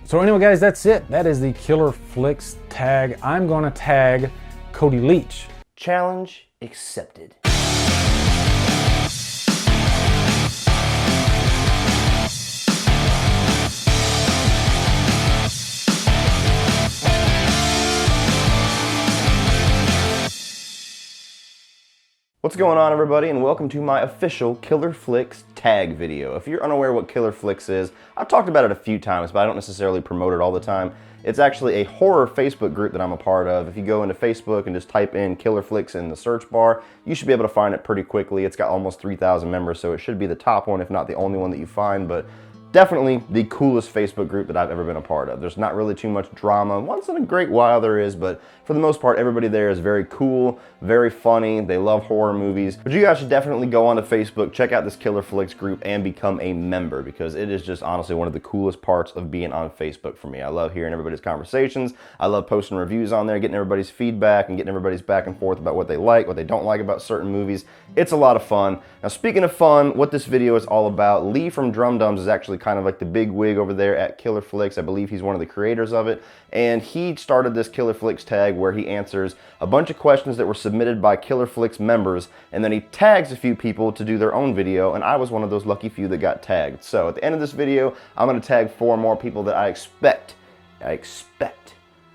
So anyway, guys, that's it. That is the Killer Flicks tag. I'm gonna tag Cody Leach. Challenge accepted. What's going on, everybody, and welcome to my official Killer Flicks tag video. If you're unaware what Killer Flicks is, I've talked about it a few times, but I don't necessarily promote it all the time. It's actually a horror Facebook group that I'm a part of. If you go into Facebook and just type in Killer Flicks in the search bar, you should be able to find it pretty quickly. It's got almost 3,000 members, so it should be the top one, if not the only one that you find, but definitely the coolest Facebook group that I've ever been a part of. There's not really too much drama. Once in a great while there is, but for the most part, everybody there is very cool, very funny. They love horror movies. But you guys should definitely go onto Facebook, check out this Killer Flicks group, and become a member, because it is just honestly one of the coolest parts of being on Facebook for me. I love hearing everybody's conversations. I love posting reviews on there, getting everybody's feedback, and getting everybody's back and forth about what they like, what they don't like about certain movies. It's a lot of fun. Now, speaking of fun, what this video is all about, Lee from Drum Dums is actually kind of like the big wig over there at Killer Flicks. I believe he's one of the creators of it, and he started this Killer Flicks tag where he answers a bunch of questions that were submitted by Killer Flicks members, and then he tags a few people to do their own video, and I was one of those lucky few that got tagged. So at the end of this video, I'm going to tag 4 more people that I expect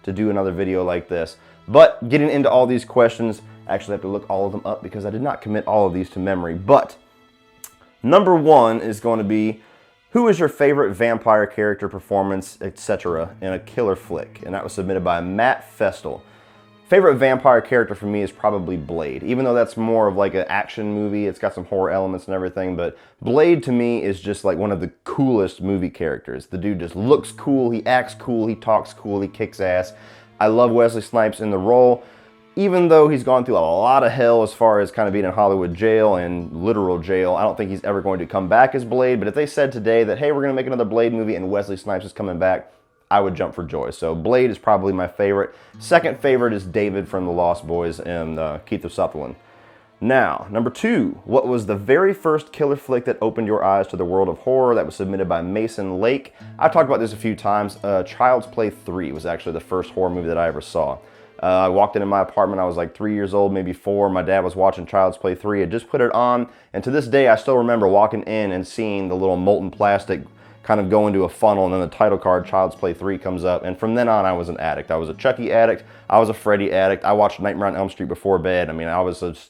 to do another video like this. But getting into all these questions, I actually have to look all of them up because I did not commit all of these to memory. But number 1 is going to be, who is your favorite vampire character performance, etc. in a killer flick? And that was submitted by Matt Festle. Favorite vampire character for me is probably Blade, even though that's more of like an action movie. It's got some horror elements and everything, but Blade to me is just like one of the coolest movie characters. The dude just looks cool, he acts cool, he talks cool, he kicks ass. I love Wesley Snipes in the role. Even though he's gone through a lot of hell as far as kind of being in Hollywood jail and literal jail, I don't think he's ever going to come back as Blade. But if they said today that, hey, we're going to make another Blade movie and Wesley Snipes is coming back, I would jump for joy. So Blade is probably my favorite. Second favorite is David from The Lost Boys and Keith of Sutherland. Now, number 2, what was the very first killer flick that opened your eyes to the world of horror? That was submitted by Mason Lake. I've talked about this a few times. Child's Play 3 was actually the first horror movie that I ever saw. I walked into my apartment, I was like 3 years old, maybe 4. My dad was watching Child's Play 3. I just put it on, and to this day, I still remember walking in and seeing the little molten plastic kind of go into a funnel, and then the title card, Child's Play 3, comes up. And from then on, I was an addict. I was a Chucky addict. I was a Freddy addict. I watched Nightmare on Elm Street before bed. I mean, I was just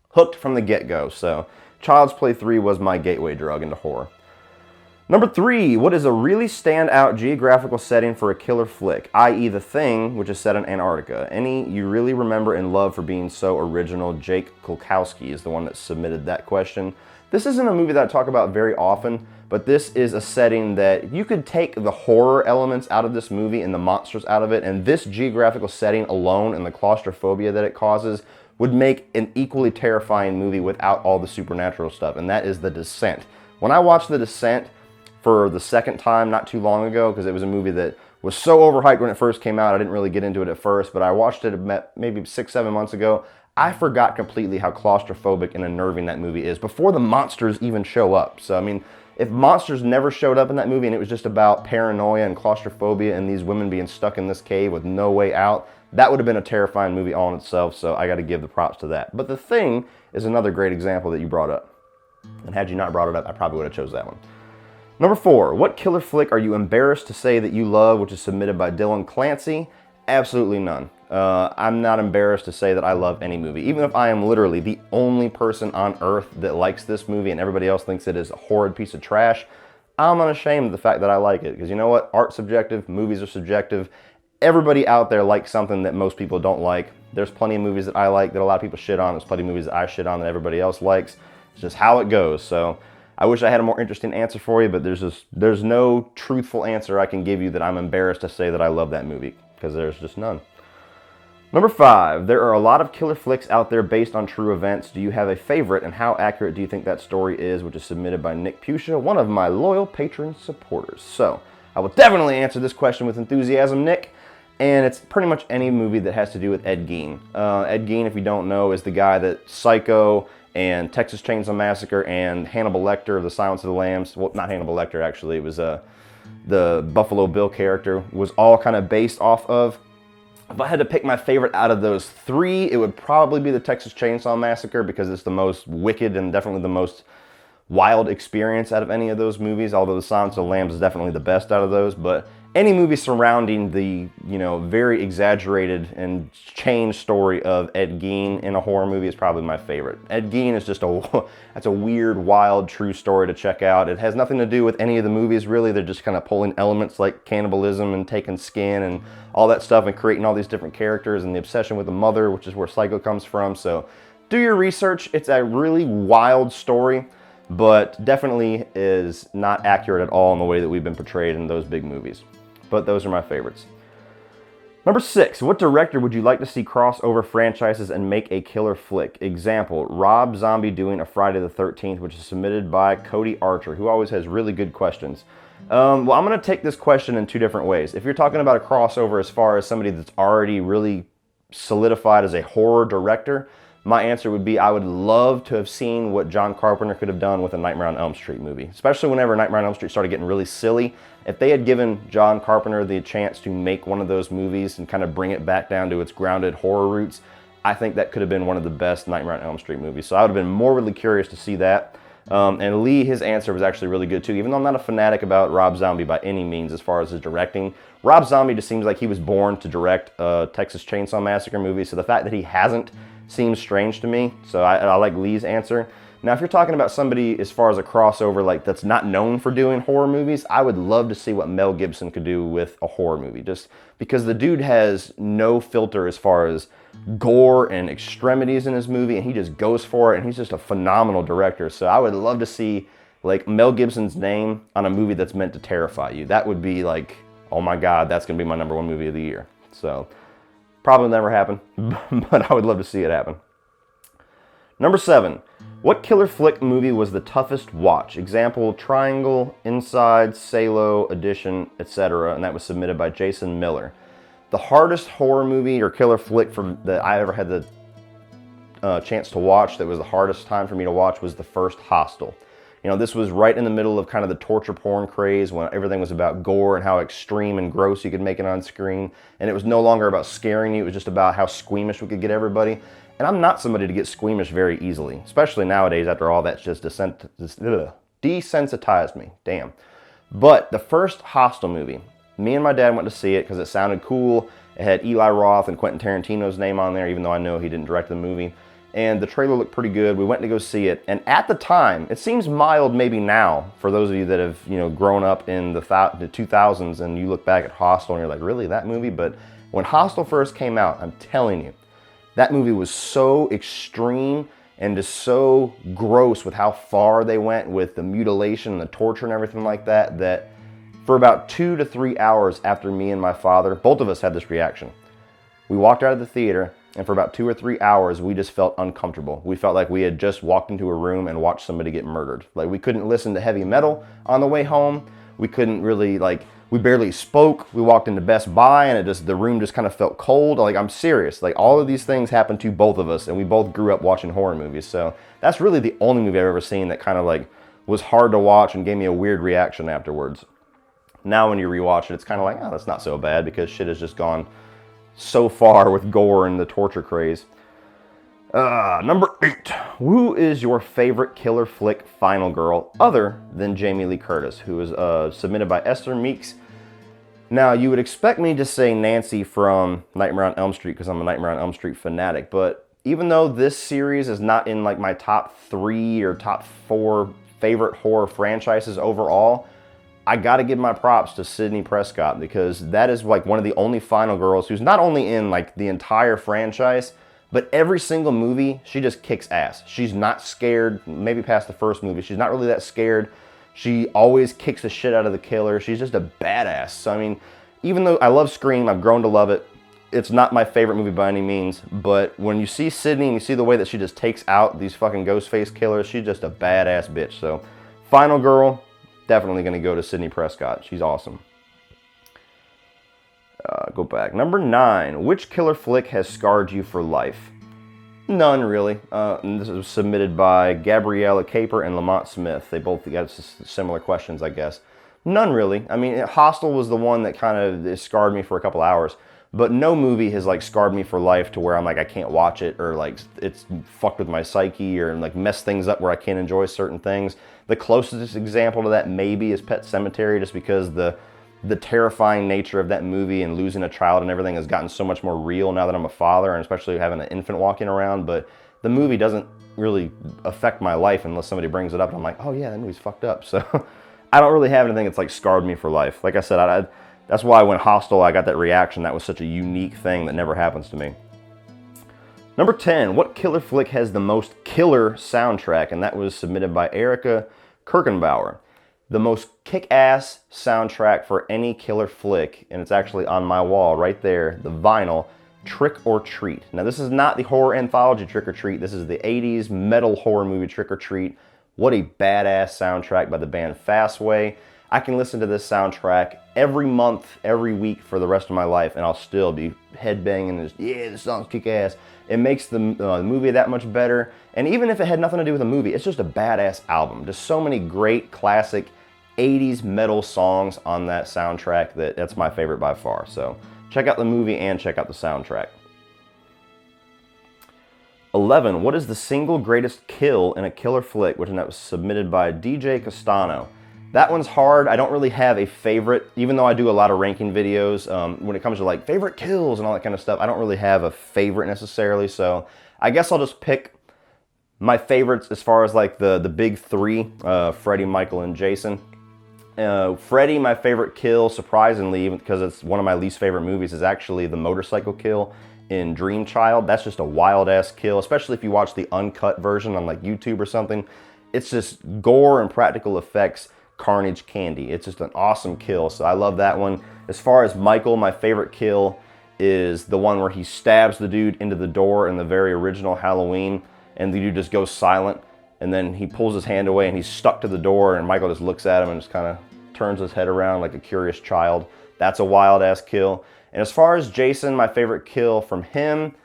hooked from the get-go. So Child's Play 3 was my gateway drug into horror. Number 3, what is a really standout geographical setting for a killer flick, i.e. The Thing, which is set in Antarctica? Any you really remember and love for being so original? Jake Kulkowski is the one that submitted that question. This isn't a movie that I talk about very often, but this is a setting that you could take the horror elements out of this movie and the monsters out of it, and this geographical setting alone and the claustrophobia that it causes would make an equally terrifying movie without all the supernatural stuff, and that is The Descent. When I watched The Descent for the second time not too long ago, because it was a movie that was so overhyped when it first came out, I didn't really get into it at first, but I watched it maybe 6-7 months ago. I forgot completely how claustrophobic and unnerving that movie is before the monsters even show up. So, I mean, if monsters never showed up in that movie and it was just about paranoia and claustrophobia and these women being stuck in this cave with no way out, that would have been a terrifying movie all in itself, so I got to give the props to that. But The Thing is another great example that you brought up. And had you not brought it up, I probably would have chose that one. Number 4, what killer flick are you embarrassed to say that you love, which is submitted by Dylan Clancy? Absolutely none. I'm not embarrassed to say that I love any movie. Even if I am literally the only person on earth that likes this movie and everybody else thinks it is a horrid piece of trash, I'm unashamed of the fact that I like it. Because you know what? Art's subjective, movies are subjective. Everybody out there likes something that most people don't like. There's plenty of movies that I like that a lot of people shit on. There's plenty of movies that I shit on that everybody else likes. It's just how it goes. So I wish I had a more interesting answer for you, but there's no truthful answer I can give you that I'm embarrassed to say that I love that movie, because there's just none. Number 5, there are a lot of killer flicks out there based on true events. Do you have a favorite, and how accurate do you think that story is, which is submitted by Nick Puccia, one of my loyal patron supporters. So I will definitely answer this question with enthusiasm, Nick, and it's pretty much any movie that has to do with Ed Gein. Ed Gein, if you don't know, is the guy that Psycho and Texas Chainsaw Massacre and Hannibal Lecter of The Silence of the Lambs, well, not Hannibal Lecter actually, it was the Buffalo Bill character was all kind of based off of. If I had to pick my favorite out of those three, it would probably be the Texas Chainsaw Massacre, because it's the most wicked and definitely the most wild experience out of any of those movies, although the Silence of the Lambs is definitely the best out of those. But any movie surrounding the, very exaggerated and changed story of Ed Gein in a horror movie is probably my favorite. Ed Gein is just that's a weird, wild, true story to check out. It has nothing to do with any of the movies, really. They're just kind of pulling elements like cannibalism and taking skin and all that stuff and creating all these different characters, and the obsession with the mother, which is where Psycho comes from. So do your research. It's a really wild story, but definitely is not accurate at all in the way that we've been portrayed in those big movies. But those are my favorites. Number 6, what director would you like to see cross over franchises and make a killer flick? Example, Rob Zombie doing a Friday the 13th, which is submitted by Cody Archer, who always has really good questions. Well, I'm going to take this question in two different ways. If you're talking about a crossover as far as somebody that's already really solidified as a horror director, my answer would be I would love to have seen what John Carpenter could have done with a Nightmare on Elm Street movie, especially whenever Nightmare on Elm Street started getting really silly. If they had given John Carpenter the chance to make one of those movies and kind of bring it back down to its grounded horror roots, I think that could have been one of the best Nightmare on Elm Street movies. So I would have been more really curious to see that. And Lee, his answer was actually really good too. Even though I'm not a fanatic about Rob Zombie by any means as far as his directing, Rob Zombie just seems like he was born to direct a Texas Chainsaw Massacre movie. So the fact that he hasn't seems strange to me. So I like Lee's answer. Now, if you're talking about somebody as far as a crossover like that's not known for doing horror movies, I would love to see what Mel Gibson could do with a horror movie, just because the dude has no filter as far as gore and extremities in his movie, and he just goes for it, and he's just a phenomenal director. So I would love to see like Mel Gibson's name on a movie that's meant to terrify you. That would be like, oh my God, that's gonna be my #1 movie of the year. So probably never happen, but I would love to see it happen. Number 7, what killer flick movie was the toughest watch? Example, Triangle, Inside, Salo, Audition, etc. And that was submitted by Jason Miller. The hardest horror movie or killer flick that I ever had the chance to watch, that was the hardest time for me to watch, was the first Hostel. This was right in the middle of kind of the torture porn craze when everything was about gore and how extreme and gross you could make it on screen. And it was no longer about scaring you, it was just about how squeamish we could get everybody. And I'm not somebody to get squeamish very easily, especially nowadays after all that's just desensitized me. Damn. But the first Hostel movie, me and my dad went to see it because it sounded cool. It had Eli Roth and Quentin Tarantino's name on there, even though I know he didn't direct the movie. And the trailer looked pretty good. We went to go see it. And at the time, it seems mild maybe now, for those of you that have grown up in the 2000s and you look back at Hostel and you're like, really, that movie? But when Hostel first came out, I'm telling you, that movie was so extreme and just so gross with how far they went with the mutilation and the torture and everything like that, that for about 2 to 3 hours after me and my father, both of us had this reaction. We walked out of the theater, and for about 2 or 3 hours, we just felt uncomfortable. We felt like we had just walked into a room and watched somebody get murdered. Like, we couldn't listen to heavy metal on the way home. We couldn't really, we barely spoke. We walked into Best Buy, and the room just kind of felt cold. Like, I'm serious. Like, all of these things happened to both of us, and we both grew up watching horror movies. So that's really the only movie I've ever seen that kind of was hard to watch and gave me a weird reaction afterwards. Now when you rewatch it, it's kind of like, oh, that's not so bad, because shit has just gone so far with gore and the torture craze. Number 8. Who is your favorite killer flick final girl other than Jaimie Lee Curtis, who is submitted by Esther Meeks? Now, you would expect me to say Nancy from Nightmare on Elm Street because I'm a Nightmare on Elm Street fanatic, but even though this series is not in my top 3 or top 4 favorite horror franchises overall, I gotta give my props to Sidney Prescott, because that is one of the only final girls who's not only in the entire franchise, but every single movie, she just kicks ass. She's not scared, maybe past the first movie, she's not really that scared. She always kicks the shit out of the killer. She's just a badass. So I mean, even though I love Scream, I've grown to love it, it's not my favorite movie by any means, but when you see Sidney and you see the way that she just takes out these fucking ghost face killers, she's just a badass bitch. So final girl, definitely going to go to Sidney Prescott. She's awesome. Go back. Number 9. Which killer flick has scarred you for life? None, really. And this was submitted by Gabriella Caper and Lamont Smith. They both got similar questions, I guess. None really. I mean, Hostel was the one that kind of scarred me for a couple hours, but no movie has like scarred me for life to where I'm like I can't watch it, or like it's fucked with my psyche, or like messed things up where I can't enjoy certain things. The closest example to that maybe is Pet Sematary, just because the terrifying nature of that movie and losing a child and everything has gotten so much more real now that I'm a father, and especially having an infant walking around. But the movie doesn't really affect my life unless somebody brings it up and I'm like, oh yeah, that movie's fucked up. So I don't really have anything that's like scarred me for life. Like I said, that's why when Hostel I got that reaction. That was such a unique thing that never happens to me. Number 10, what killer flick has the most killer soundtrack? And that was submitted by Erica Kirkenbauer. The most kick-ass soundtrack for any killer flick, and it's actually on my wall right there, the vinyl, Trick or Treat. Now this is not the horror anthology Trick or Treat, this is the 80s metal horror movie Trick or Treat. What a badass soundtrack by the band Fastway. I can listen to this soundtrack every month, every week for the rest of my life, and I'll still be headbanging and just, yeah, this song's kick-ass. It makes the movie that much better, and even if it had nothing to do with the movie, it's just a badass album. Just so many great classic 80s metal songs on that soundtrack that's my favorite by far. So check out the movie and check out the soundtrack. 11, what is the single greatest kill in a killer flick, which that was submitted by DJ Castano. That one's hard. I don't really have a favorite, even though I do a lot of ranking videos. When it comes to like favorite kills and all that kind of stuff, I don't really have a favorite necessarily. So I guess I'll just pick my favorites as far as like the big three, Freddy, Michael, and Jason. Freddy, my favorite kill, surprisingly, even because it's one of my least favorite movies, is actually the motorcycle kill in Dream Child. That's just a wild ass kill, especially if you watch the uncut version on like YouTube or something. It's just gore and practical effects, carnage candy. It's just an awesome kill, so I love that one. As far as Michael, my favorite kill is the one where he stabs the dude into the door in the very original Halloween, and the dude just goes silent, and then he pulls his hand away and he's stuck to the door, and Michael just looks at him and just kind of turns his head around like a curious child. That's a wild ass kill. And as far as Jason, my favorite kill from him,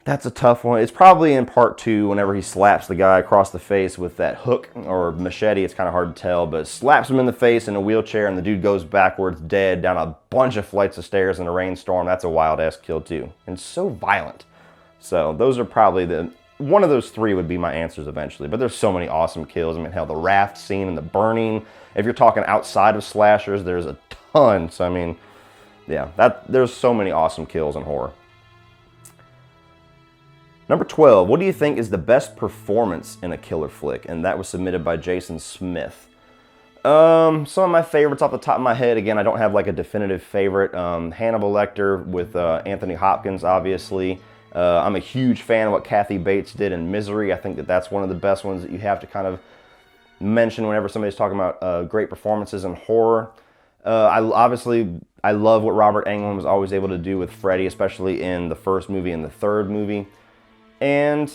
that's a tough one. It's probably in part 2 whenever he slaps the guy across the face with that hook or machete. It's kind of hard to tell, but slaps him in the face in a wheelchair and the dude goes backwards dead down a bunch of flights of stairs in a rainstorm. That's a wild ass kill too. And so violent. So those are probably one of those three would be my answers eventually. But there's so many awesome kills. I mean, hell, the raft scene and the burning. If you're talking outside of slashers, there's a ton. So I mean, yeah, there's so many awesome kills in horror. Number 12, what do you think is the best performance in a killer flick? And that was submitted by Jason Smith. Some of my favorites off the top of my head, again, I don't have like a definitive favorite. Hannibal Lecter with Anthony Hopkins, obviously. I'm a huge fan of what Kathy Bates did in Misery. I think that's one of the best ones that you have to kind of mention whenever somebody's talking about great performances in horror. I love what Robert Englund was always able to do with Freddy, especially in the first movie and the third movie. And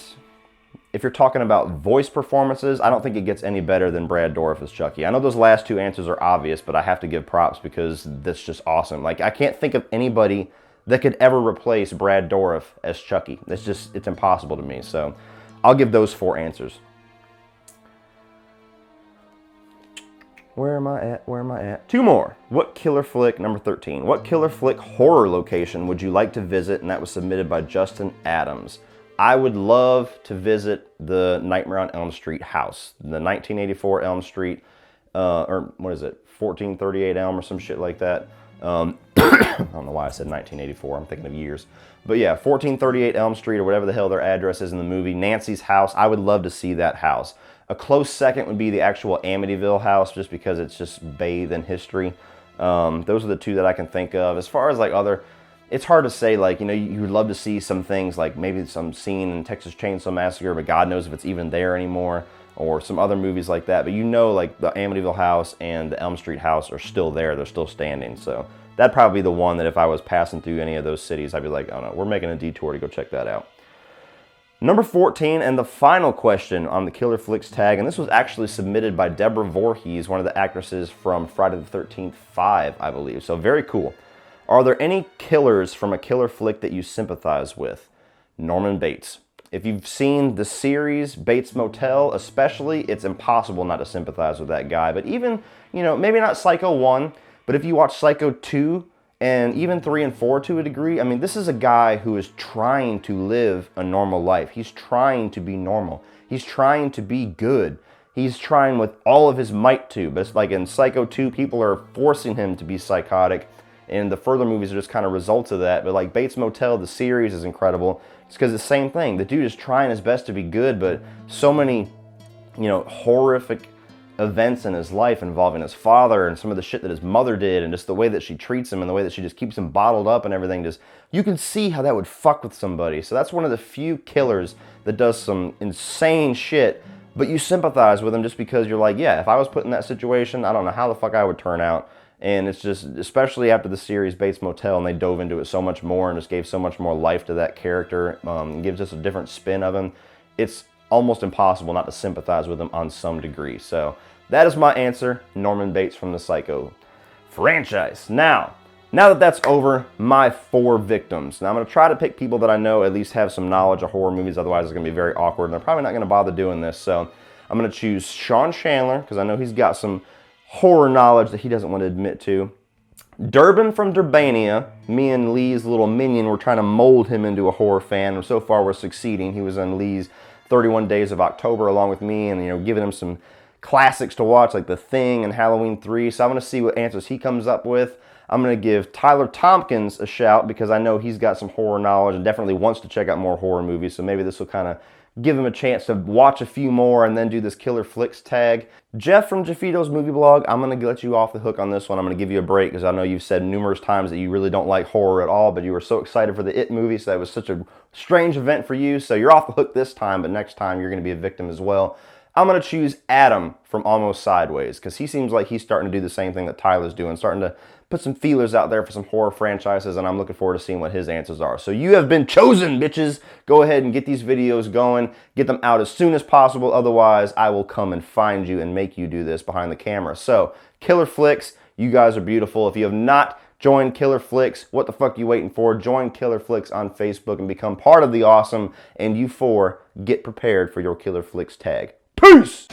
if you're talking about voice performances, I don't think it gets any better than Brad Dourif as Chucky. I know those last two answers are obvious, but I have to give props because that's just awesome. Like, I can't think of anybody that could ever replace Brad Dourif as Chucky. It's impossible to me. So I'll give those 4 answers. Where am I at? 2 more. What killer flick, number 13. What killer flick horror location would you like to visit? And that was submitted by Justin Adams. I would love to visit the Nightmare on Elm Street house. The 1984 Elm Street, or what is it, 1438 Elm or some shit like that. I don't know why I said 1984, I'm thinking of years. But yeah, 1438 Elm Street or whatever the hell their address is in the movie. Nancy's house, I would love to see that house. A close second would be the actual Amityville house, just because it's just bathed in history. Those are the 2 that I can think of. As far as like other, it's hard to say, like, you know, you would love to see some things like maybe some scene in Texas Chainsaw Massacre, but God knows if it's even there anymore, or some other movies like that. But you know, like the Amityville house and the Elm Street house are still there, they're still standing. So that'd probably be the one that if I was passing through any of those cities, I'd be like, oh no, we're making a detour to go check that out. Number 14, and the final question on the Killer Flicks tag, and this was actually submitted by Deborah Voorhees, one of the actresses from Friday the 13th 5, I believe. So very cool. Are there any killers from a killer flick that you sympathize with? Norman Bates. If you've seen the series, Bates Motel especially, it's impossible not to sympathize with that guy. But even, you know, maybe not Psycho 1, but if you watch Psycho 2 and even 3 and 4 to a degree, I mean, this is a guy who is trying to live a normal life. He's trying to be normal. He's trying to be good. He's trying with all of his might to, but it's like in Psycho 2, people are forcing him to be psychotic, and the further movies are just kind of results of that. But like Bates Motel, the series is incredible. It's because it's the same thing. The dude is trying his best to be good, but so many, you know, horrific events in his life involving his father and some of the shit that his mother did and just the way that she treats him and the way that she just keeps him bottled up and everything, just, you can see how that would fuck with somebody. So that's one of the few killers that does some insane shit, but you sympathize with him just because you're like, yeah, if I was put in that situation, I don't know how the fuck I would turn out. And it's just, especially after the series Bates Motel, and they dove into it so much more and just gave so much more life to that character, gives us a different spin of him, it's almost impossible not to sympathize with him on some degree. So that is my answer, Norman Bates from the Psycho franchise. Now that that's over, my 4 victims. Now I'm going to try to pick people that I know at least have some knowledge of horror movies, otherwise it's going to be very awkward, and they're probably not going to bother doing this. So I'm going to choose Sean Chandler, because I know he's got some horror knowledge that he doesn't want to admit to. Durbin from Durbania. Me and Lee's little minion were trying to mold him into a horror fan, and so far we're succeeding. He was on Lee's 31 Days of October along with me, and, you know, giving him some classics to watch like The Thing and Halloween 3. So I'm going to see what answers he comes up with. I'm going to give Tyler Tompkins a shout because I know he's got some horror knowledge and definitely wants to check out more horror movies. So maybe this will kind of give him a chance to watch a few more and then do this Killer Flicks tag. Jeff from Jeffito's Movie Blog, I'm going to let you off the hook on this one. I'm going to give you a break because I know you've said numerous times that you really don't like horror at all, but you were so excited for the It movie, so that was such a strange event for you. So you're off the hook this time, but next time you're going to be a victim as well. I'm going to choose Adam from Almost Sideways because he seems like he's starting to do the same thing that Tyler's doing, starting to put some feelers out there for some horror franchises, and I'm looking forward to seeing what his answers are. So you have been chosen, bitches. Go ahead and get these videos going. Get them out as soon as possible. Otherwise, I will come and find you and make you do this behind the camera. So, Killer Flicks, you guys are beautiful. If you have not joined Killer Flicks, what the fuck are you waiting for? Join Killer Flicks on Facebook and become part of the awesome. And you 4, get prepared for your Killer Flicks tag. Peace!